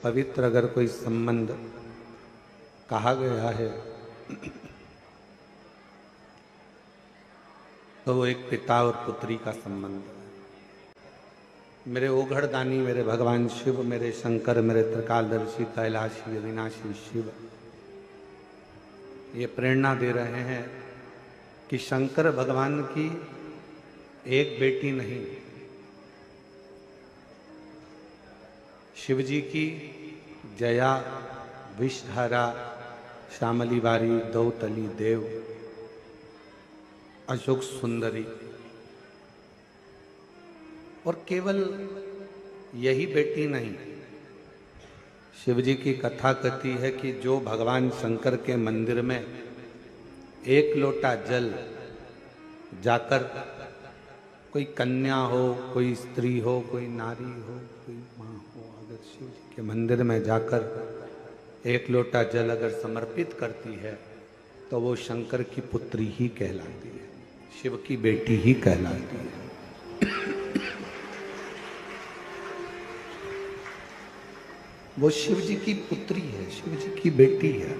पवित्र अगर कोई संबंध कहा गया है तो वो एक पिता और पुत्री का संबंध है। मेरे ओघड़दानी, मेरे भगवान शिव, मेरे शंकर, मेरे त्रिकालदर्शी, कैलाशी, अविनाशी शिव ये प्रेरणा दे रहे हैं कि शंकर भगवान की एक बेटी नहीं, शिव जी की जया, विषहरा, श्यामली बारी, दौतली देव, अशोक सुंदरी, और केवल यही बेटी नहीं, शिव जी की कथा कहती है कि जो भगवान शंकर के मंदिर में एक लोटा जल जाकर कोई कन्या हो, कोई स्त्री हो, कोई नारी हो, कोई माँ हो, अगर शिव जी के मंदिर में जाकर एक लोटा जल अगर समर्पित करती है तो वो शंकर की पुत्री ही कहलाती है, शिव की बेटी ही कहलाती है। वो शिव जी की पुत्री है, शिव जी की बेटी है।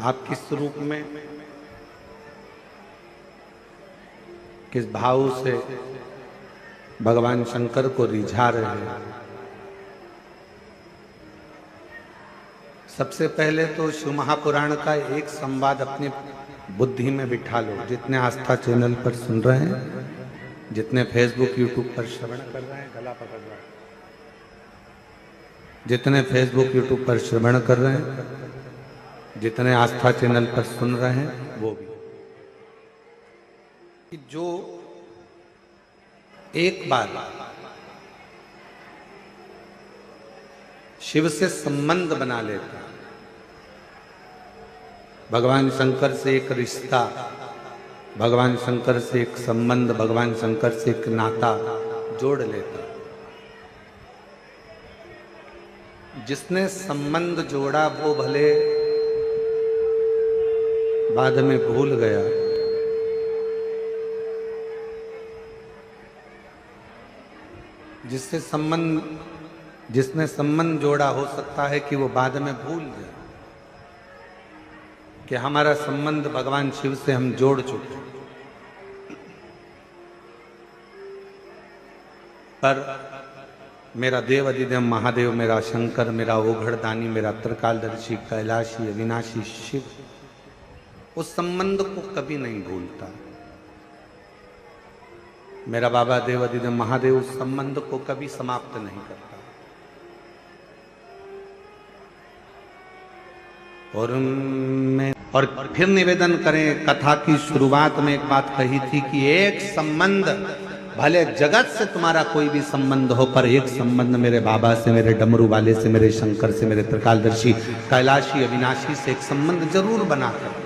आप किस रूप में, किस भाव से भगवान शंकर को रिझा रहे हैं? सबसे पहले तो शिव महापुराण का एक संवाद अपनी बुद्धि में बिठा लो। जितने आस्था चैनल पर सुन रहे हैं, जितने फेसबुक यूट्यूब पर श्रवण कर रहे हैं, गला पकड़ रहा है, जितने फेसबुक यूट्यूब पर श्रवण कर रहे हैं, जितने आस्था चैनल पर सुन रहे हैं, वो भी कि जो एक बार शिव से संबंध बना लेता, भगवान शंकर से एक रिश्ता, भगवान शंकर से एक संबंध, भगवान शंकर से एक नाता जोड़ लेता, जिसने संबंध जोड़ा वो भले बाद में भूल गया, जिसने संबंध जोड़ा हो सकता है कि वो बाद में भूल जाए कि हमारा संबंध भगवान शिव से हम जोड़ चुके। पर मेरा देव अधिदेव महादेव, मेरा शंकर, मेरा ओघड़दानी, मेरा त्रिकालदर्शी, कैलाशी, अविनाशी शिव उस संबंध को कभी नहीं भूलता। मेरा बाबा देव अधिदेव महादेव उस संबंध को कभी समाप्त नहीं करता। और फिर निवेदन करें, कथा की शुरुआत में एक बात कही थी कि एक संबंध, भले जगत से तुम्हारा कोई भी संबंध हो, पर एक संबंध मेरे बाबा से, मेरे डमरू वाले से, मेरे शंकर से, मेरे त्रिकालदर्शी, कैलाशी, अविनाशी से एक संबंध जरूर बना कर।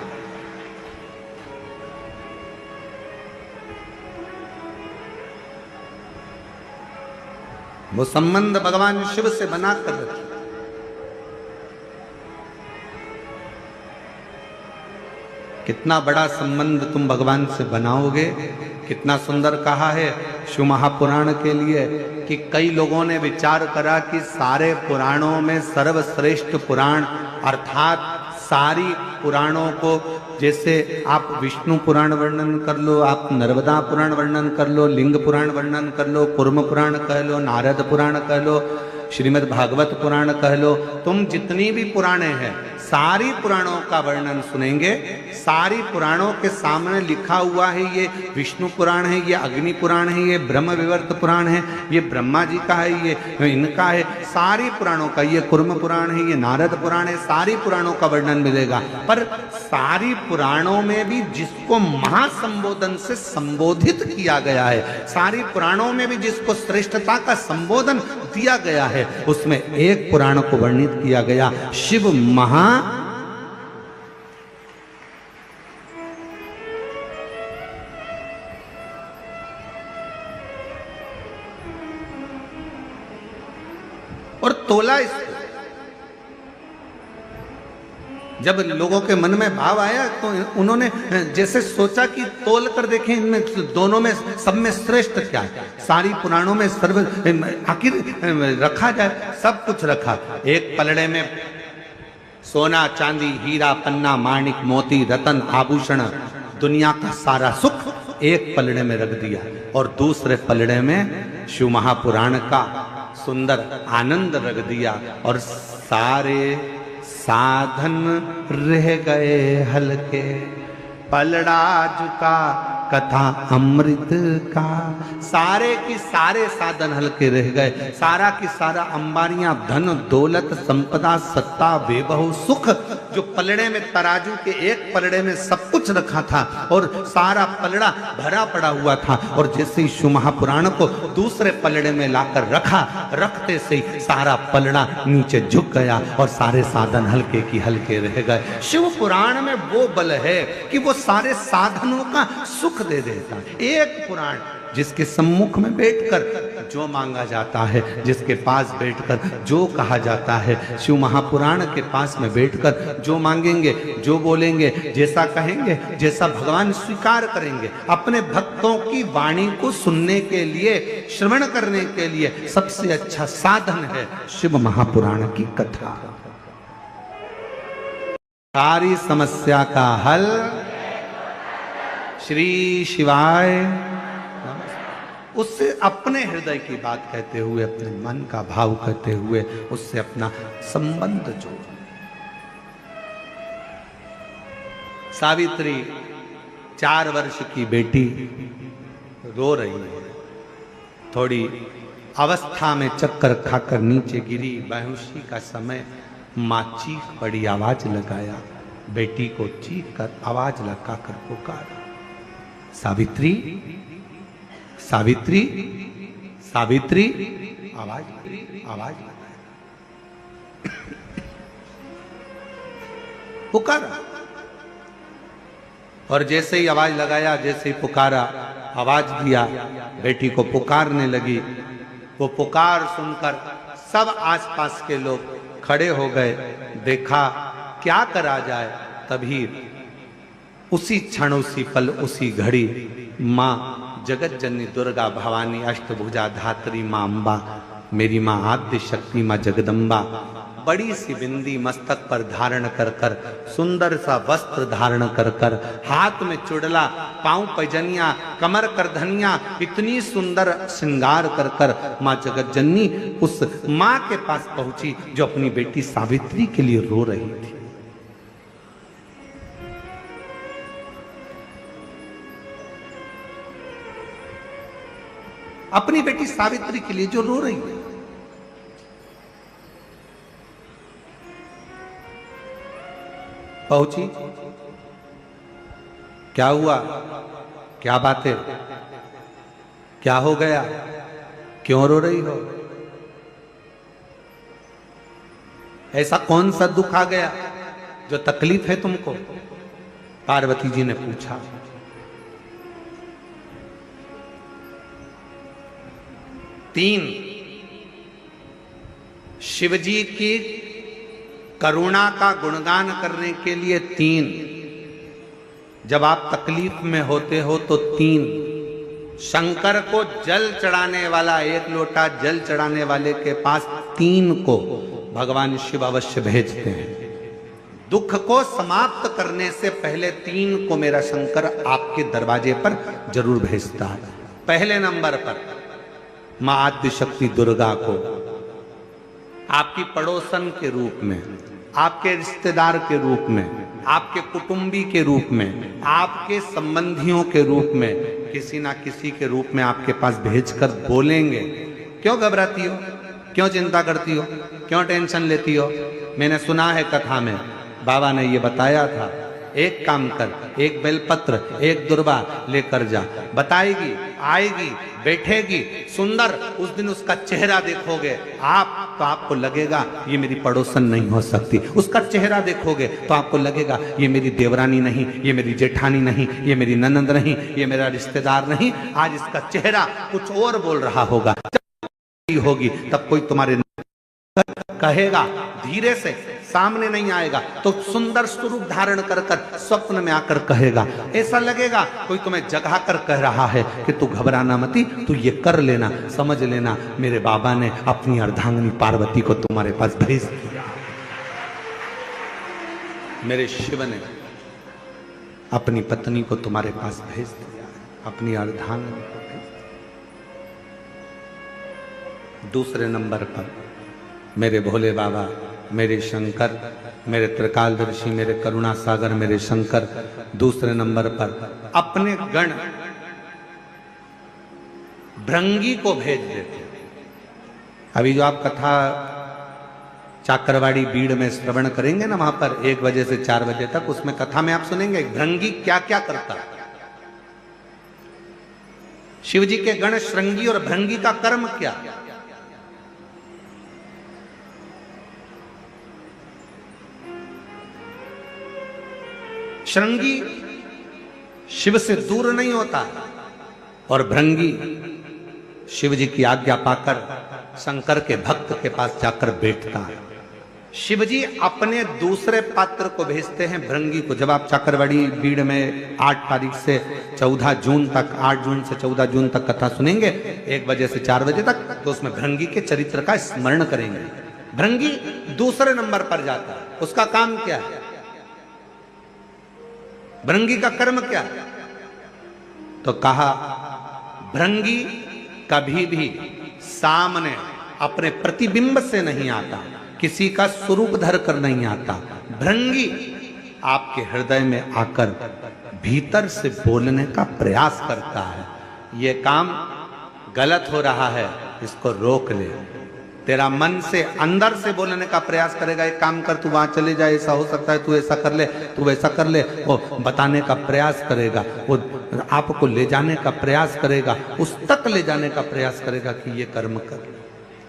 वो संबंध भगवान शिव से बना कर रखिए। कितना बड़ा संबंध तुम भगवान से बनाओगे। कितना सुंदर कहा है शिव महापुराण के लिए कि कई लोगों ने विचार करा कि सारे पुराणों में सर्वश्रेष्ठ पुराण अर्थात सारी पुराणों को, जैसे आप विष्णु पुराण वर्णन कर लो, आप नर्मदा पुराण वर्णन कर लो, लिंग पुराण वर्णन कर लो, कूर्म पुराण कह लो, नारद पुराण कह लो, श्रीमद् भागवत पुराण कह लो, तुम जितनी भी पुराणे हैं सारी पुराणों का वर्णन सुनेंगे। सारी पुराणों के सामने लिखा हुआ है ये विष्णु पुराण है, ये अग्नि पुराण है, ये ब्रह्म विवर्त पुराण है, ये ब्रह्मा जी का है, ये इनका है, सारी पुराणों का, ये कुर्म पुराण है, ये नारद पुराण है, सारी पुराणों का वर्णन मिलेगा। पर सारी पुराणों में भी जिसको महासंबोधन से संबोधित किया गया है, सारी पुराणों में भी जिसको श्रेष्ठता का संबोधन दिया गया है, उसमें एक पुराण को वर्णित किया गया, शिव महा और तोला इसको जब लोगों के मन में भाव आया तो उन्होंने जैसे सोचा कि तोल कर देखें इनमें दोनों में सब में श्रेष्ठ क्या है। सारी पुराणों में सर्व आखिर रखा जाए, सब कुछ रखा। एक पलड़े में सोना चांदी हीरा पन्ना माणिक मोती रतन आभूषण दुनिया का सारा सुख एक पलड़े में रख दिया, और दूसरे पलड़े में शिव महापुराण का सुंदर आनंद रख दिया, और सारे साधन रह गए हल्के। पलड़ा झुका कथा अमृत का, सारे की सारे साधन हल्के रह गए। सारा की सारा अंबारियां धन दौलत संपदा सत्ता वैभव सुख जो पलड़े में तराजू के एक पलड़े में सब कुछ रखा था और सारा पलड़ा भरा पड़ा हुआ था, और जैसे ही शिव महापुराण को दूसरे पलड़े में लाकर रखा, रखते से ही सारा पलड़ा नीचे झुक गया और सारे साधन हल्के की हल्के रह गए। शिव पुराण में वो बल है कि वो सारे साधनों का सुख दे देता है। एक पुराण जिसके सम्मुख में बैठकर जो मांगा जाता है, जिसके पास बैठकर जो कहा जाता है, शिव महापुराण के पास में बैठकर जो मांगेंगे, जो बोलेंगे, जैसा कहेंगे, जैसा भगवान स्वीकार करेंगे। अपने भक्तों की वाणी को सुनने के लिए, श्रवण करने के लिए सबसे अच्छा साधन है शिव महापुराण की कथा। सारी समस्या का हल श्री शिवाय। उससे अपने हृदय की बात कहते हुए, अपने मन का भाव कहते हुए उससे अपना संबंध जोड़। सावित्री 4 वर्ष की बेटी रो रही है। थोड़ी अवस्था में चक्कर खाकर नीचे गिरी। बेहोशी का समय माँ चीख पड़ी, आवाज लगाया, बेटी को चीख कर आवाज लगाकर पुकारा, सावित्री सावित्री सावित्री। आवाज आवाज पुकारा, और जैसे ही आवाज लगाया, जैसे ही पुकारा, आवाज दिया, बेटी को पुकारने लगी। वो पुकार सुनकर सब आसपास के लोग खड़े हो गए। देखा क्या करा जाए। तभी उसी क्षण, उसी पल, उसी घड़ी माँ जगत जननी दुर्गा भवानी अष्टभुजा धात्री माँ अम्बा, मेरी माँ आद्य शक्ति माँ जगदम्बा, बड़ी सी बिंदी मस्तक पर धारण कर कर, सुंदर सा वस्त्र धारण कर कर, हाथ में चुड़ला, पांव पैजनिया, कमर कर धनिया, इतनी सुंदर श्रृंगार कर कर माँ जगत जननी उस माँ के पास पहुंची जो अपनी बेटी सावित्री के लिए रो रही थी। अपनी बेटी सावित्री के लिए जो रो रही है। पहुंची, क्या हुआ, क्या बात है, क्या हो गया, क्यों रो रही हो, ऐसा कौन सा दुख आ गया जो तकलीफ है तुमको? पार्वती जी ने पूछा। तीन, शिवजी की करुणा का गुणगान करने के लिए 3। जब आप तकलीफ में होते हो तो 3। शंकर को जल चढ़ाने वाला, 1 लोटा जल चढ़ाने वाले के पास 3 को भगवान शिव अवश्य भेजते हैं। दुख को समाप्त करने से पहले 3 को मेरा शंकर आपके दरवाजे पर जरूर भेजता है। पहले नंबर पर मां आद्य शक्ति दुर्गा को आपकी पड़ोसन के रूप में, आपके रिश्तेदार के रूप में, आपके कुटुंबी के रूप में, आपके संबंधियों के रूप में, किसी ना किसी के रूप में आपके पास भेजकर बोलेंगे, क्यों घबराती हो, क्यों चिंता करती हो, क्यों टेंशन लेती हो? मैंने सुना है कथा में बाबा ने ये बताया था, एक काम कर, एक बेलपत्र, एक दुर्वा लेकर जा, बताएगी, आएगी, बैठेगी, सुंदर, उस दिन उसका चेहरा देखोगे आप तो आपको लगेगा ये मेरी पड़ोसन नहीं हो सकती। उसका चेहरा देखोगे तो आपको लगेगा ये मेरी देवरानी नहीं, ये मेरी जेठानी नहीं, ये मेरी ननंद नहीं, ये मेरा रिश्तेदार नहीं। आज इसका चेहरा कुछ और बोल रहा होगा। जब होगी तब कोई तुम्हारे कहेगा, धीरे से सामने नहीं आएगा तो सुंदर स्वरूप धारण कर कर स्वप्न में आकर कहेगा। ऐसा लगेगा कोई तुम्हें जगा कर कह रहा है कि तू घबराना मती, तू ये कर लेना, समझ लेना मेरे बाबा ने अपनी अर्धांगिनी पार्वती को तुम्हारे पास भेज दिया, मेरे शिव ने अपनी पत्नी को तुम्हारे पास भेज दिया, अपनी अर्धांगिनी को भेज दिया। दूसरे नंबर पर मेरे भोले बाबा, मेरे शंकर, मेरे त्रिकालदर्शी, मेरे करुणा सागर, मेरे शंकर दूसरे नंबर पर अपने गण भृंगी को भेज देते। अभी जो आप कथा चाकरवाड़ी बीड़ में श्रवण करेंगे ना, वहां पर 1 बजे से 4 बजे तक, उसमें कथा में आप सुनेंगे भृंगी क्या क्या करता है। शिव जी के गण श्रृंगी और भृंगी का कर्म क्या। श्रृंगी शिव से दूर नहीं होता और भृंगी शिव जी की आज्ञा पाकर शंकर के भक्त के पास जाकर बैठता है। शिव जी अपने दूसरे पात्र को भेजते हैं भृंगी को। जब आप चाकरवाड़ी बीड़ में 8 तारीख से 14 जून तक, 8 जून से 14 जून तक कथा सुनेंगे 1 बजे से 4 बजे तक, तो उसमें भृंगी के चरित्र का स्मरण करेंगे। भृंगी दूसरे नंबर पर जाता है। उसका काम क्या है, भृंगी का कर्म क्या है? तो कहा भृंगी कभी भी सामने अपने प्रतिबिंब से नहीं आता, किसी का स्वरूप धर कर नहीं आता। भृंगी आपके हृदय में आकर भीतर से बोलने का प्रयास करता है। ये काम गलत हो रहा है, इसको रोक ले। तेरा मन से अंदर से बोलने का प्रयास करेगा, एक काम कर, तू वहां चले जा, ऐसा हो सकता है, तू ऐसा कर ले, तू वैसा कर ले। वो बताने का प्रयास करेगा, वो आपको ले जाने का प्रयास करेगा, उस तक ले जाने का प्रयास करेगा कि ये कर्म कर,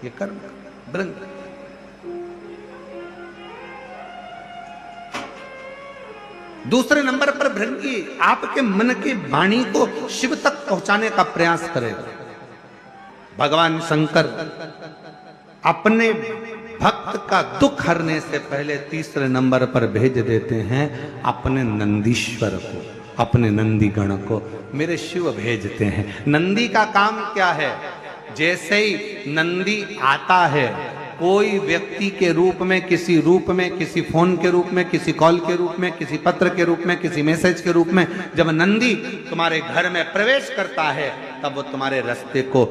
ये कर्म कर। भृंग दूसरे नंबर पर भृंगी आपके मन की वाणी को शिव तक पहुंचाने का प्रयास करेगा। भगवान शंकर अपने भक्त का दुख हरने से पहले तीसरे नंबर पर भेज देते हैं अपने नंदीश्वर को, अपने नंदी गण को मेरे शिव भेजते हैं। नंदी का काम क्या है, जैसे ही नंदी आता है कोई व्यक्ति के रूप में, किसी रूप में, किसी फोन के रूप में, किसी कॉल के रूप में, किसी पत्र के रूप में, किसी मैसेज के रूप में, जब नंदी तुम्हारे घर में प्रवेश करता है तब वो तुम्हारे रास्ते को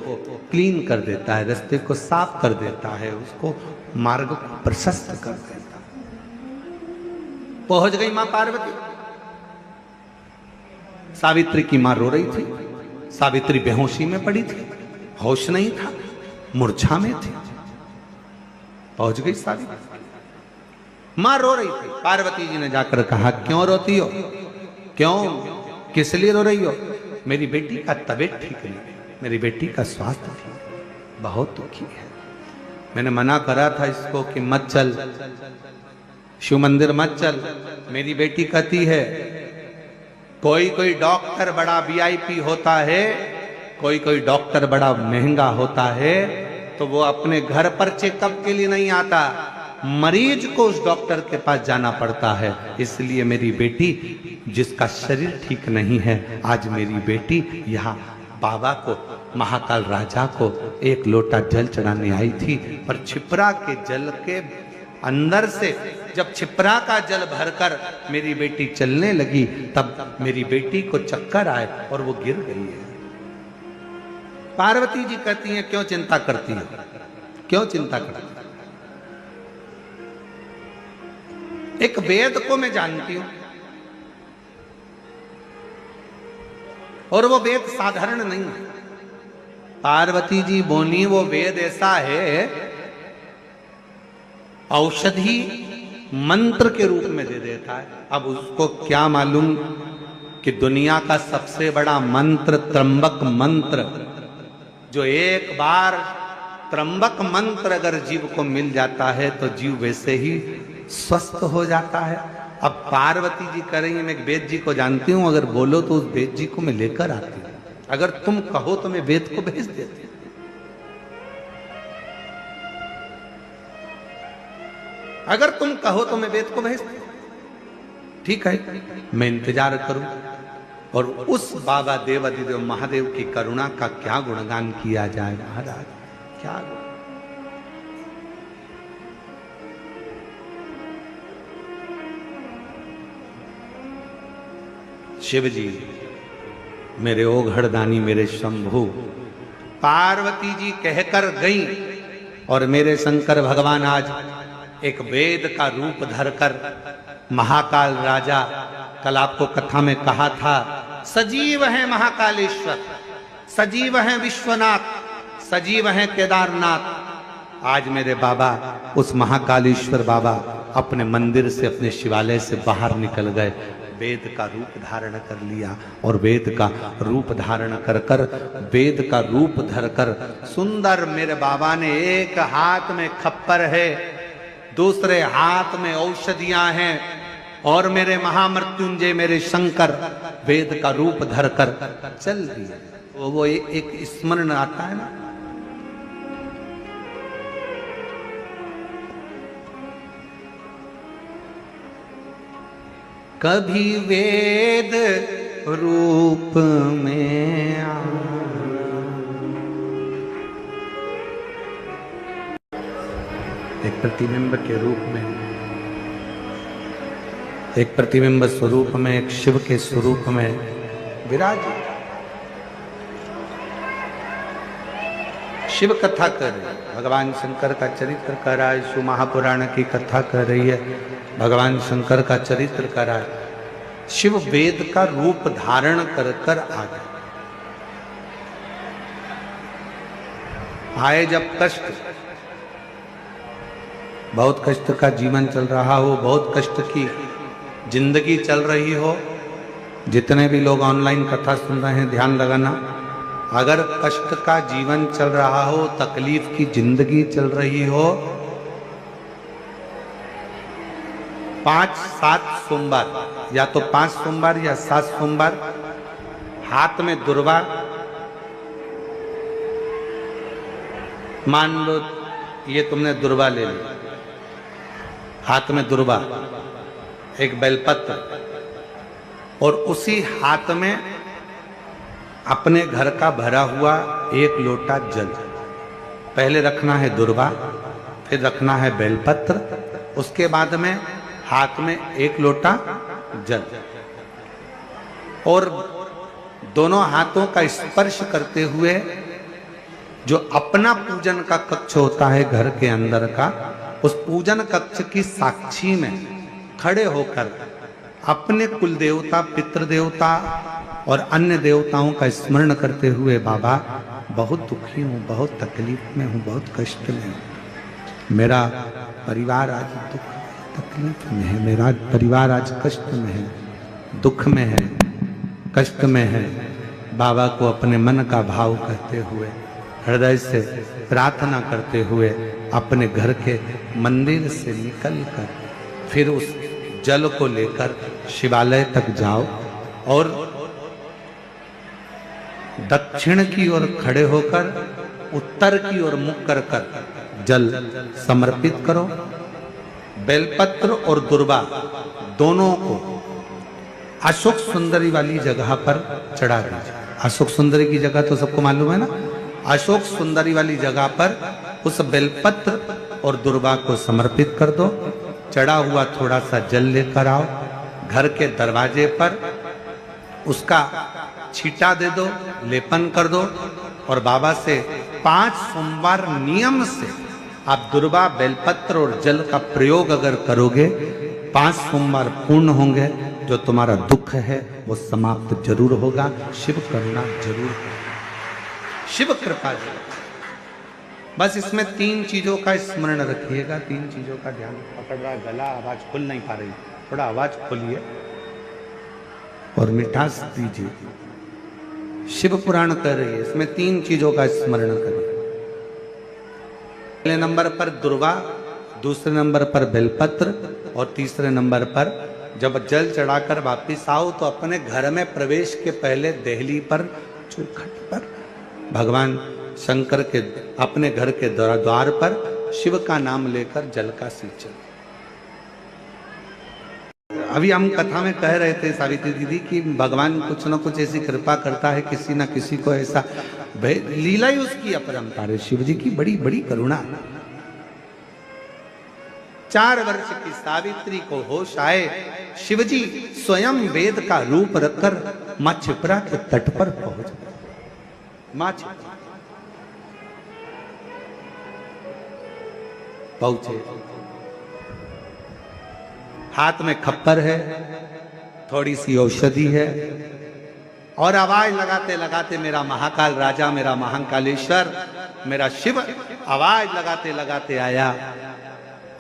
क्लीन कर देता है, रास्ते को साफ कर देता है, उसको मार्ग को प्रशस्त कर देता है। पहुंच गई मां पार्वती। सावित्री की मां रो रही थी, सावित्री बेहोशी में पड़ी थी, होश नहीं था, मूर्छा में थी। पहुंच गई सावित्री, मां रो रही थी। पार्वती जी ने जाकर कहा क्यों रोती हो, क्यों, किस लिए रो रही हो? मेरी बेटी का तबीयत ठीक नहीं, मेरी बेटी का स्वास्थ्य ठीक, बहुत दुखी है। मैंने मना करा था इसको कि मत चल, शिव मंदिर मत चल। मेरी बेटी कहती है कोई कोई डॉक्टर बड़ा वीआईपी होता है, कोई कोई डॉक्टर बड़ा महंगा होता है, तो वो अपने घर पर चेकअप के लिए नहीं आता, मरीज को उस डॉक्टर के पास जाना पड़ता है। इसलिए मेरी बेटी, जिसका शरीर ठीक नहीं है, आज मेरी बेटी यहाँ बाबा को, महाकाल राजा को 1 लोटा जल चढ़ाने आई थी। पर छिपरा के जल के अंदर से जब छिपरा का जल भरकर मेरी बेटी चलने लगी, तब मेरी बेटी को चक्कर आए और वो गिर गई है। पार्वती जी कहती हैं क्यों चिंता करती है, क्यों चिंता करती है? एक वेद को मैं जानती हूं और वो वेद साधारण नहीं है। पार्वती जी बोली वो वेद ऐसा है, औषधि मंत्र के रूप में दे देता है। अब उसको क्या मालूम कि दुनिया का सबसे बड़ा मंत्र त्र्यंबक मंत्र, जो एक बार त्र्यंबक मंत्र अगर जीव को मिल जाता है तो जीव वैसे ही स्वस्थ हो जाता है। अब पार्वती जी कह रही है मैं वेद जी को जानती हूं, अगर बोलो तो उस वेद जी को मैं लेकर आती हूं, अगर तुम कहो तो मैं वेद को भेज देती हूं। अगर तुम कहो तो मैं वेद को भेज दूं। ठीक है, मैं इंतजार करूं। और उस बाबा देवाधिदेव महादेव की करुणा का क्या गुणगान किया जाए महाराज, क्या शिव जी मेरे ओघड़दानी, मेरे शंभु। पार्वती जी कहकर गई और मेरे शंकर भगवान आज एक वेद का रूप धरकर महाकाल राजा, कल आपको कथा में कहा था, सजीव है महाकालेश्वर, सजीव है विश्वनाथ, सजीव है केदारनाथ। आज मेरे बाबा उस महाकालेश्वर बाबा अपने मंदिर से, अपने शिवालय से बाहर निकल गए, वेद का रूप धारण कर लिया। और वेद का रूप धारण कर कर, वेद का रूप धरकर सुंदर मेरे बाबा ने, एक हाथ में खप्पर है, दूसरे हाथ में औषधियां हैं, और मेरे महामृत्युंजय मेरे शंकर वेद का रूप धरकर चल दिए। वो एक स्मरण आता है ना, कभी वेद रूप में एक प्रतिबिंब के रूप में, एक प्रतिबिंब स्वरूप में, एक शिव के स्वरूप में विराज। शिव कथा कर रही है, भगवान शंकर का चरित्र कर रहा है, शिव महापुराण की कथा कर रही है, भगवान शंकर का चरित्र कर रहा है। शिव वेद का रूप धारण कर कर आ गए। आए जब कष्ट, बहुत कष्ट का जीवन चल रहा हो, बहुत कष्ट की जिंदगी चल रही हो, जितने भी लोग ऑनलाइन कथा सुन रहे हैं ध्यान लगाना, अगर कष्ट का जीवन चल रहा हो, तकलीफ की जिंदगी चल रही हो, 5-7 सोमवार, या तो 5 सोमवार या 7 सोमवार, हाथ में दुर्वा, मान लो ये तुमने दुर्वा ले ली, हाथ में दुर्वा, एक बेलपत्र, और उसी हाथ में अपने घर का भरा हुआ 1 लोटा जल। पहले रखना है दुर्वा, फिर रखना है बेलपत्र, उसके बाद में हाथ में 1 लोटा जल, और दोनों हाथों का स्पर्श करते हुए जो अपना पूजन का कक्ष होता है घर के अंदर का, उस पूजन कक्ष की साक्षी में खड़े होकर अपने कुल देवता, पितृ देवता और अन्य देवताओं का स्मरण करते हुए, बाबा बहुत दुखी हूँ, बहुत तकलीफ में हूँ, बहुत कष्ट में हूँ, मेरा परिवार आज दुख तकलीफ में है, मेरा परिवार आज कष्ट में है, दुख में है, कष्ट में है। बाबा को अपने मन का भाव कहते हुए, हृदय से प्रार्थना करते हुए अपने घर के मंदिर से निकलकर फिर उस जल को लेकर शिवालय तक जाओ और दक्षिण की ओर खड़े होकर उत्तर की ओर मुख कर कर जल समर्पित करो। बेलपत्र और दुर्वा दोनों को अशोक सुंदरी वाली जगह पर चढ़ा दीजिए। अशोक सुंदरी की जगह तो सबको मालूम है ना, अशोक सुंदरी वाली जगह पर उस बेलपत्र और दुर्वा को समर्पित कर दो। चढ़ा हुआ थोड़ा सा जल लेकर आओ, घर के दरवाजे पर उसका छींटा दे दो, लेपन कर दो, और बाबा से 5 सोमवार नियम से आप दुर्वा, बेलपत्र और जल का प्रयोग अगर करोगे, 5 सोमवार पूर्ण होंगे, जो तुम्हारा दुख है वो समाप्त जरूर होगा। शिव करुणा जरूर होगा, शिव कृपा जरूर। बस इसमें 3 चीजों का स्मरण रखिएगा, 3 चीजों का ध्यान। पकड़ रहा गला, आवाज खुल नहीं पा रही, थोड़ा आवाज खोलिए और मिठास दीजिए। शिव पुराण कर रही है, इसमें 3 चीजों का स्मरण करिए। पहले नंबर पर दुर्वा, दूसरे नंबर पर बेलपत्र, और तीसरे नंबर पर जब जल चढ़ाकर वापिस आओ तो अपने घर में प्रवेश के पहले देहली पर, चौखट पर भगवान शंकर के अपने घर के द्वार पर शिव का नाम लेकर जल का सिंचन। अभी हम कथा में कह रहे थे सावित्री दीदी कि भगवान कुछ ना कुछ ऐसी कृपा करता है, किसी ना किसी को ऐसा, लीला ही उसकी अपरंपार है, शिव जी की बड़ी बड़ी करुणा। 4 वर्ष की सावित्री को होश आए, शिवजी स्वयं वेद का रूप रखकर मां क्षिप्रा के तट पर पहुंच गए। मां क्षिप्रा पहुंचे, हाथ में खप्पर है, थोड़ी सी औषधि है, और आवाज लगाते लगाते मेरा महाकाल राजा, मेरा महाकालेश्वर, मेरा शिव आवाज लगाते लगाते आया,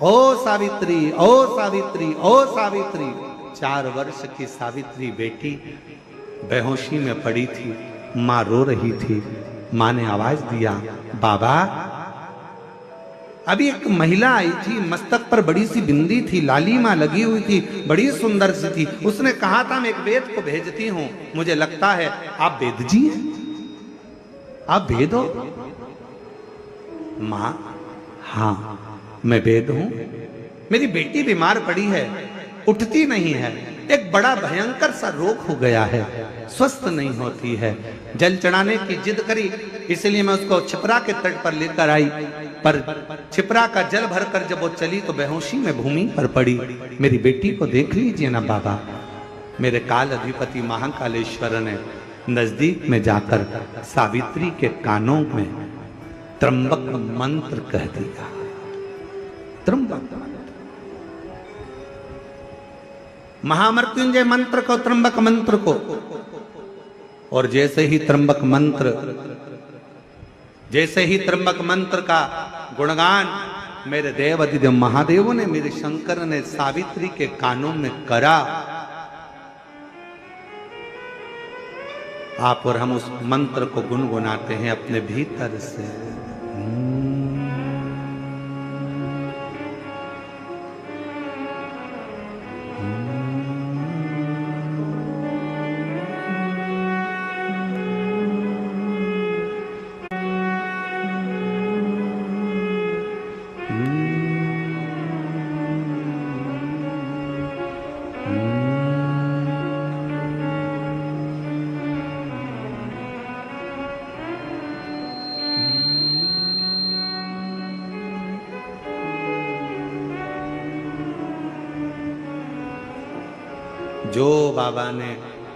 ओ सावित्री, ओ सावित्री, ओ सावित्री। 4 वर्ष की सावित्री बेटी बेहोशी में पड़ी थी, मां रो रही थी। मां ने आवाज दिया, बाबा। अभी एक महिला आई थी, मस्तक पर बड़ी सी बिंदी थी, लालिमा लगी हुई थी, बड़ी सुंदर सी थी। उसने कहा था मैं एक वेद को भेजती हूं, मुझे लगता है आप वेद जी हैं, आप वेद हो? मां, हाँ मैं वेद हूं। मेरी बेटी बीमार पड़ी है, उठती नहीं है, एक बड़ा भयंकर सा रोग हो गया है, स्वस्थ नहीं होती है। जल चढ़ाने की जिद करी, इसलिए मैं उसको क्षिप्रा के तट पर लेकर आई, पर क्षिप्रा का जल भरकर जब वो चली तो बेहोशी में भूमि पर पड़ी। मेरी बेटी को देख लीजिए ना बाबा। मेरे काल अधिपति महाकालेश्वर ने नजदीक में जाकर सावित्री के कानों में त्र्यंबक मंत्र कह दिया। त्र्यंबक महामृत्युंजय मंत्र को, त्र्यंबक मंत्र को, और जैसे ही त्र्यंबक मंत्र का गुणगान मेरे देव अधिदेव महादेवों ने, मेरे शंकर ने सावित्री के कानों में करा, आप और हम उस मंत्र को गुनगुनाते हैं अपने भीतर से। जो बाबा ने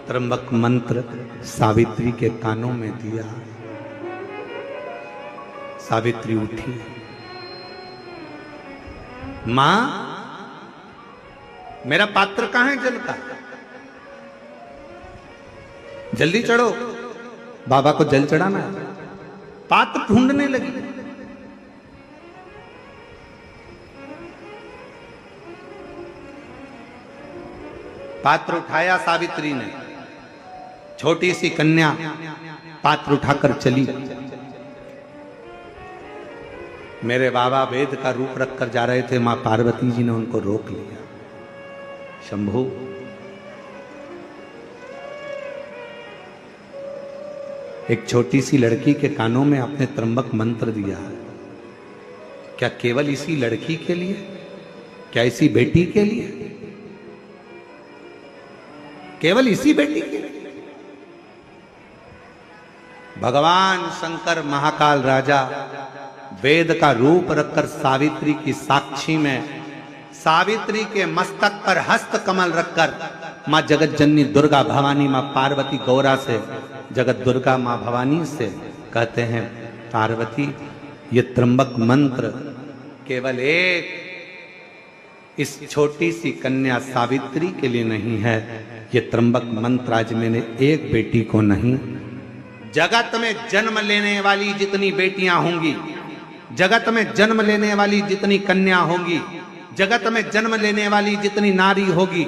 त्र्यंबक मंत्र सावित्री के कानों में दिया, सावित्री उठी। मां, मेरा पात्र कहां है जल का? जल्दी चढ़ो, बाबा को जल चढ़ाना है। पात्र ढूंढने लगी। पात्र उठाया सावित्री ने, छोटी सी कन्या पात्र उठाकर चली। मेरे बाबा वेद का रूप रखकर जा रहे थे, मां पार्वती जी ने उनको रोक लिया। शंभू, एक छोटी सी लड़की के कानों में आपने त्र्यंबक मंत्र दिया, क्या केवल इसी लड़की के लिए? क्या इसी बेटी के लिए? केवल इसी बेटी के लिए? भगवान शंकर महाकाल राजा वेद का रूप रखकर सावित्री की साक्षी में, सावित्री के मस्तक पर हस्त कमल रखकर मां जगत जननी दुर्गा भवानी, मां पार्वती गौरा से, जगत दुर्गा मां भवानी से कहते हैं, पार्वती ये त्र्यंबक मंत्र केवल एक इस छोटी सी कन्या सावित्री के लिए नहीं है, ये त्र्यंबक मंत्र आज मैंने एक बेटी को नहीं, जगत में जन्म लेने वाली जितनी बेटियां होंगी, जगत में जन्म लेने वाली जितनी कन्या होंगी, जगत में जन्म लेने वाली जितनी नारी होगी,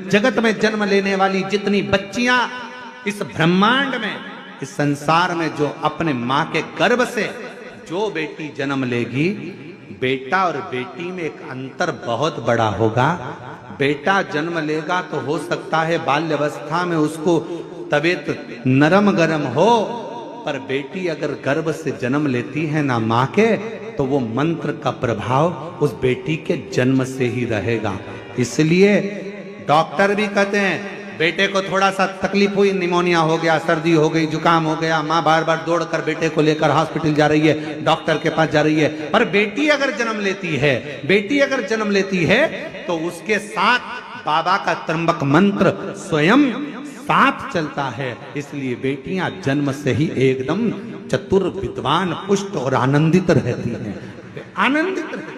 जगत में जन्म लेने वाली जितनी बच्चियां इस ब्रह्मांड में, इस संसार में, जो अपने मां के गर्भ से जो बेटी जन्म लेगी, बेटा और बेटी में एक अंतर बहुत बड़ा होगा। बेटा जन्म लेगा तो हो सकता है बाल्यावस्था में उसको तबीयत नरम गरम हो, पर बेटी अगर गर्भ से जन्म लेती है ना मां के, तो वो मंत्र का प्रभाव उस बेटी के जन्म से ही रहेगा। इसलिए डॉक्टर भी कहते हैं बेटे को थोड़ा सा तकलीफ हुई, निमोनिया हो गया, सर्दी हो गई, जुकाम हो गया, माँ बार बार दौड़कर बेटे को लेकर हॉस्पिटल जा रही है, डॉक्टर के पास जा रही है। पर बेटी अगर जन्म लेती है, बेटी अगर जन्म लेती है तो उसके साथ बाबा का त्र्यंबक मंत्र स्वयं साथ चलता है। इसलिए बेटियां जन्म से ही एकदम चतुर, विद्वान, पुष्ट और आनंदित रहती हैं, आनंदित रहती।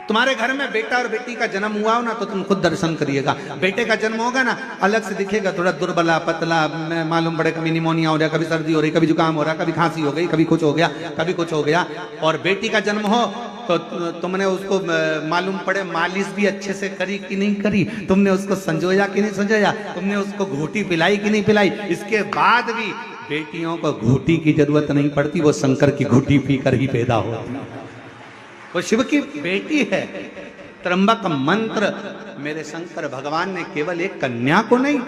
तुम्हारे घर में बेटा और बेटी का जन्म हुआ हो ना तो तुम खुद दर्शन करिएगा। बेटे का जन्म होगा ना अलग से दिखेगा, थोड़ा दुर्बला पतला, मालूम पड़े कभी निमोनिया हो रहा, कभी सर्दी हो रही, कभी जुकाम हो रहा, कभी खांसी हो गई, कभी कुछ हो गया, कभी कुछ हो गया। और बेटी का जन्म हो तो तुमने उसको मालूम पड़े मालिश भी अच्छे से करी कि नहीं करी, तुमने उसको संजोया कि नहीं संजोया, तुमने उसको घूटी पिलाई कि नहीं पिलाई। इसके बाद भी बेटियों को घूटी की जरूरत नहीं पड़ती, वो शंकर की घूटी पीकर ही पैदा होती है। वो शिव की बेटी है। त्र्यंबक मंत्र मेरे शंकर भगवान ने केवल एक कन्या को नहीं,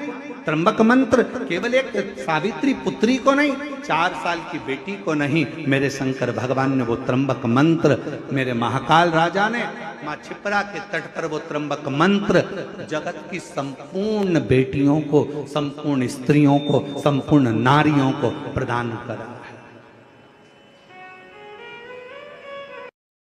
त्र्यंबक मंत्र केवल एक सावित्री पुत्री को नहीं, 4 साल की बेटी को नहीं, मेरे शंकर भगवान ने वो त्र्यंबक मंत्र, मेरे महाकाल राजा ने माँ छिपरा के तट पर वो त्र्यंबक मंत्र जगत की संपूर्ण बेटियों को, संपूर्ण स्त्रियों को, संपूर्ण नारियों को प्रदान करा है।